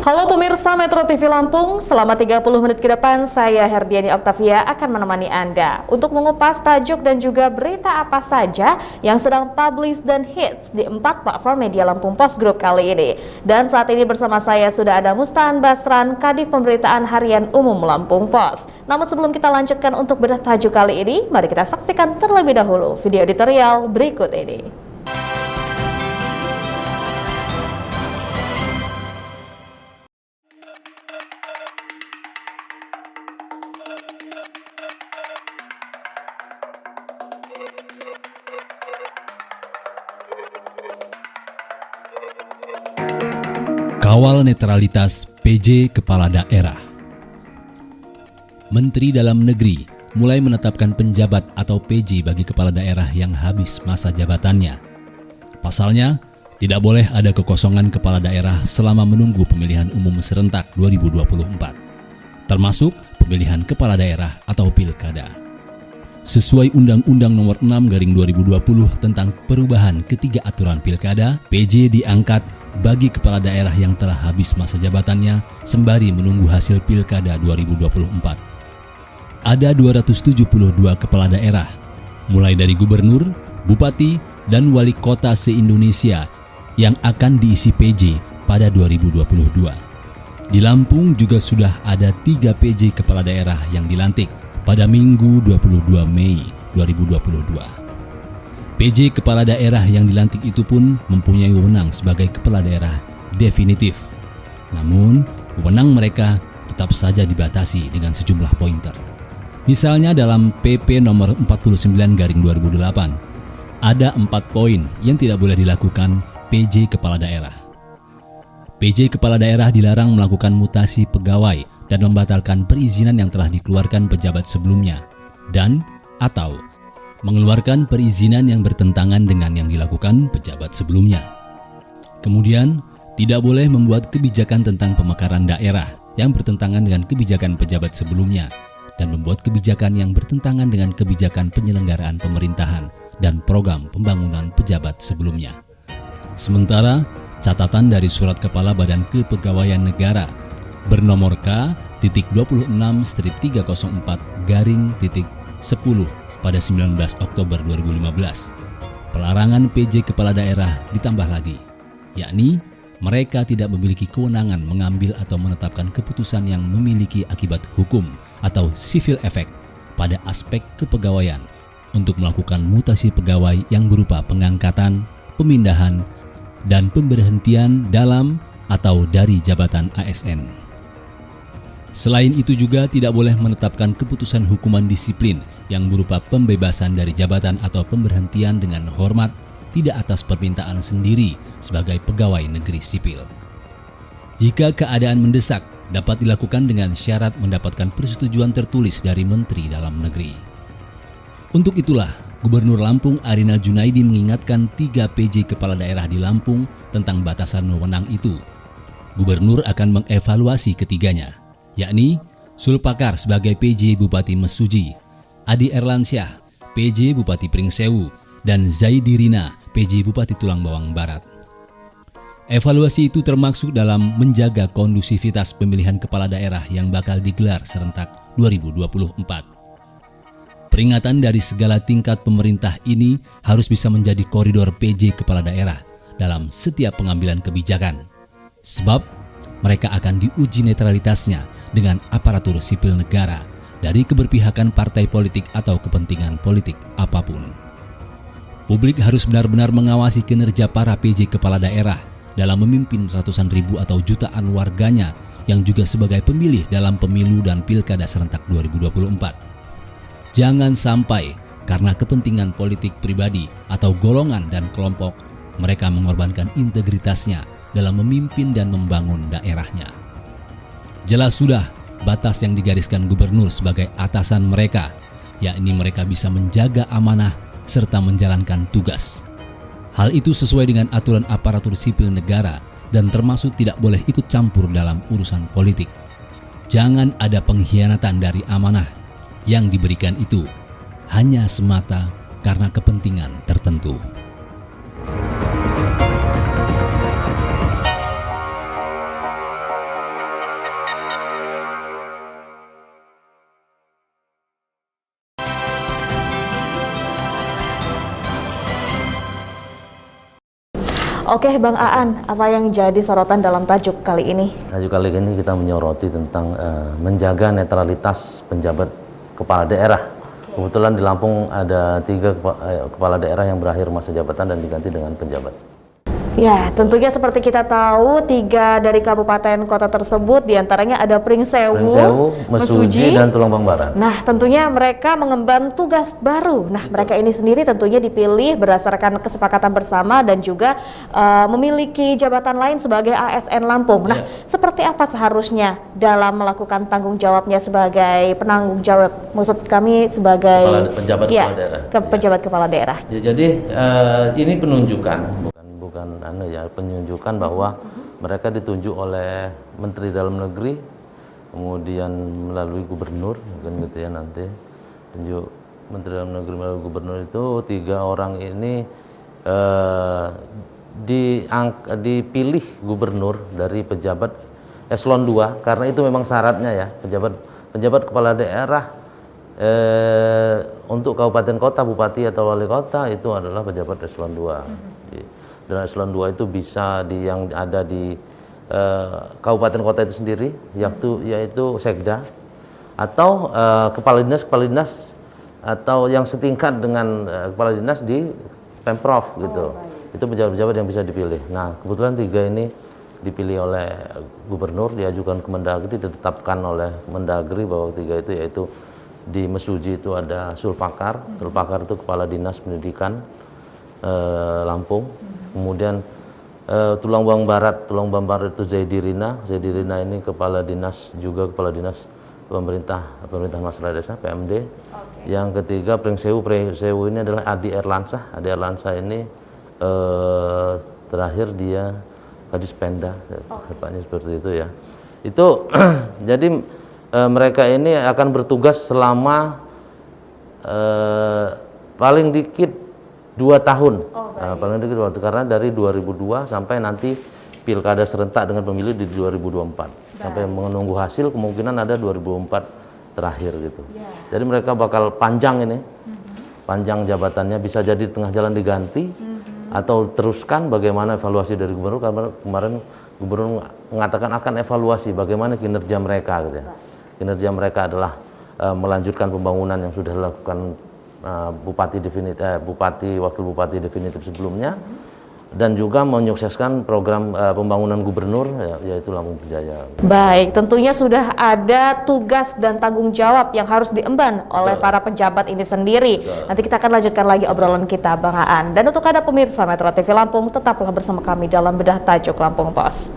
Halo pemirsa Metro TV Lampung, selama 30 menit ke depan saya Herdiani Oktavia akan menemani Anda untuk mengupas tajuk dan juga berita apa saja yang sedang publish dan hits di 4 platform media Lampung Post Group kali ini. Dan saat ini bersama saya sudah ada Mustaan Basran, Kadif Pemberitaan Harian Umum Lampung Post. Namun sebelum kita lanjutkan untuk bedah tajuk kali ini, mari kita saksikan terlebih dahulu video editorial berikut ini. Kawal netralitas PJ Kepala Daerah. Menteri Dalam Negeri mulai menetapkan penjabat atau PJ bagi kepala daerah yang habis masa jabatannya. Pasalnya, tidak boleh ada kekosongan kepala daerah selama menunggu pemilihan umum serentak 2024, termasuk pemilihan kepala daerah atau pilkada. Sesuai Undang-Undang Nomor 6/2020 tentang perubahan ketiga aturan pilkada, PJ diangkat bagi kepala daerah yang telah habis masa jabatannya sembari menunggu hasil pilkada 2024. Ada 272 kepala daerah, mulai dari gubernur, bupati, dan wali kota se-Indonesia yang akan diisi PJ pada 2022. Di Lampung juga sudah ada 3 PJ kepala daerah yang dilantik pada Minggu 22 Mei 2022. PJ kepala daerah yang dilantik itu pun mempunyai wewenang sebagai kepala daerah definitif. Namun, wewenang mereka tetap saja dibatasi dengan sejumlah pointer. Misalnya dalam PP nomor 49/2008, ada 4 poin yang tidak boleh dilakukan PJ kepala daerah. PJ kepala daerah dilarang melakukan mutasi pegawai dan membatalkan perizinan yang telah dikeluarkan pejabat sebelumnya dan atau mengeluarkan perizinan yang bertentangan dengan yang dilakukan pejabat sebelumnya. Kemudian, tidak boleh membuat kebijakan tentang pemekaran daerah yang bertentangan dengan kebijakan pejabat sebelumnya dan membuat kebijakan yang bertentangan dengan kebijakan penyelenggaraan pemerintahan dan program pembangunan pejabat sebelumnya. Sementara, catatan dari Surat Kepala Badan Kepegawaian Negara bernomor K.26-304-10 pada 19 Oktober 2015. Pelarangan PJ kepala daerah ditambah lagi, yakni mereka tidak memiliki kewenangan mengambil atau menetapkan keputusan yang memiliki akibat hukum atau civil effect pada aspek kepegawaian untuk melakukan mutasi pegawai yang berupa pengangkatan, pemindahan, dan pemberhentian dalam atau dari jabatan ASN. Selain itu juga tidak boleh menetapkan keputusan hukuman disiplin yang berupa pembebasan dari jabatan atau pemberhentian dengan hormat tidak atas permintaan sendiri sebagai pegawai negeri sipil. Jika keadaan mendesak, dapat dilakukan dengan syarat mendapatkan persetujuan tertulis dari Menteri Dalam Negeri. Untuk itulah, Gubernur Lampung Arinal Junaidi mengingatkan 3 PJ kepala daerah di Lampung tentang batasan wewenang itu. Gubernur akan mengevaluasi ketiganya, yakni Sulpakar sebagai PJ Bupati Mesuji, Adi Erlansyah, PJ Bupati Pringsewu, dan Zaidirina, PJ Bupati Tulang Bawang Barat. Evaluasi itu termasuk dalam menjaga kondusivitas pemilihan kepala daerah yang bakal digelar serentak 2024. Peringatan dari segala tingkat pemerintah ini harus bisa menjadi koridor PJ kepala daerah dalam setiap pengambilan kebijakan. Sebab mereka akan diuji netralitasnya dengan aparatur sipil negara dari keberpihakan partai politik atau kepentingan politik apapun. Publik harus benar-benar mengawasi kinerja para PJ kepala daerah dalam memimpin ratusan ribu atau jutaan warganya yang juga sebagai pemilih dalam pemilu dan pilkada serentak 2024. Jangan sampai karena kepentingan politik pribadi atau golongan dan kelompok mereka mengorbankan integritasnya dalam memimpin dan membangun daerahnya. Jelas sudah batas yang digariskan gubernur sebagai atasan mereka, yakni mereka bisa menjaga amanah serta menjalankan tugas. Hal itu sesuai dengan aturan aparatur sipil negara dan termasuk tidak boleh ikut campur dalam urusan politik. Jangan ada pengkhianatan dari amanah yang diberikan itu hanya semata karena kepentingan tertentu. Oke, Bang Aan, apa yang jadi sorotan dalam tajuk kali ini? Tajuk kali ini kita menyoroti tentang menjaga netralitas penjabat kepala daerah. Kebetulan di Lampung ada 3 kepala daerah yang berakhir masa jabatan dan diganti dengan penjabat. Ya, tentunya seperti kita tahu 3 dari kabupaten kota tersebut diantaranya ada Pringsewu, Mesuji, dan Tulungbang Barat. Nah, tentunya mereka mengemban tugas baru. Nah, mereka ini sendiri tentunya dipilih berdasarkan kesepakatan bersama dan juga memiliki jabatan lain sebagai ASN Lampung. Nah, seperti apa seharusnya dalam melakukan tanggung jawabnya sebagai penanggung jawab? Maksud kami sebagai penjabat kepala daerah. Penjabat kepala daerah. Ya, jadi ini penunjukan, bukan penunjukan bahwa mereka ditunjuk oleh Menteri Dalam Negeri, kemudian melalui gubernur, mungkin gitu ya nanti tunjuk Menteri Dalam Negeri melalui gubernur itu 3 orang ini dipilih gubernur dari pejabat eselon 2 karena itu memang syaratnya ya, pejabat kepala daerah untuk kabupaten kota, bupati atau wali kota itu adalah pejabat eselon 2. Dan eselon 2 itu bisa yang ada di kabupaten kota itu sendiri, yaitu sekda atau kepala dinas atau yang setingkat dengan kepala dinas di Pemprov gitu. Itu pejabat-pejabat yang bisa dipilih. Nah, kebetulan 3 ini dipilih oleh gubernur, diajukan ke Mendagri, ditetapkan oleh Mendagri bahwa 3 itu yaitu di Mesuji itu ada Sulpakar itu kepala dinas pendidikan Lampung. Kemudian Tulungbang Barat itu Zaidi Rina ini kepala dinas pemerintah masyarakat desa PMD. Yang ketiga Pringsewu ini adalah Adi Erlansa ini terakhir dia Kadis Penda, tepatnya seperti itu ya. Itu jadi mereka ini akan bertugas selama paling dikit 2 tahun. Paling dikit 2 tahun, karena dari 2002 sampai nanti pilkada serentak dengan pemilu di 2024. Sampai menunggu hasil kemungkinan ada 2024 terakhir gitu. Jadi mereka bakal panjang ini. Panjang jabatannya, bisa jadi tengah jalan diganti atau teruskan. Bagaimana evaluasi dari gubernur, karena kemarin gubernur mengatakan akan evaluasi bagaimana kinerja mereka gitu ya. Kinerja mereka adalah melanjutkan pembangunan yang sudah dilakukan bupati wakil bupati definitif sebelumnya, dan juga menyukseskan program pembangunan gubernur yaitu Lampung Berjaya. Baik, tentunya sudah ada tugas dan tanggung jawab yang harus diemban oleh para pejabat ini sendiri. Nanti kita akan lanjutkan lagi obrolan kita, Bang Aan. Dan untuk Anda pemirsa Metro TV Lampung, tetaplah bersama kami dalam Bedah Tajuk Lampung Pos.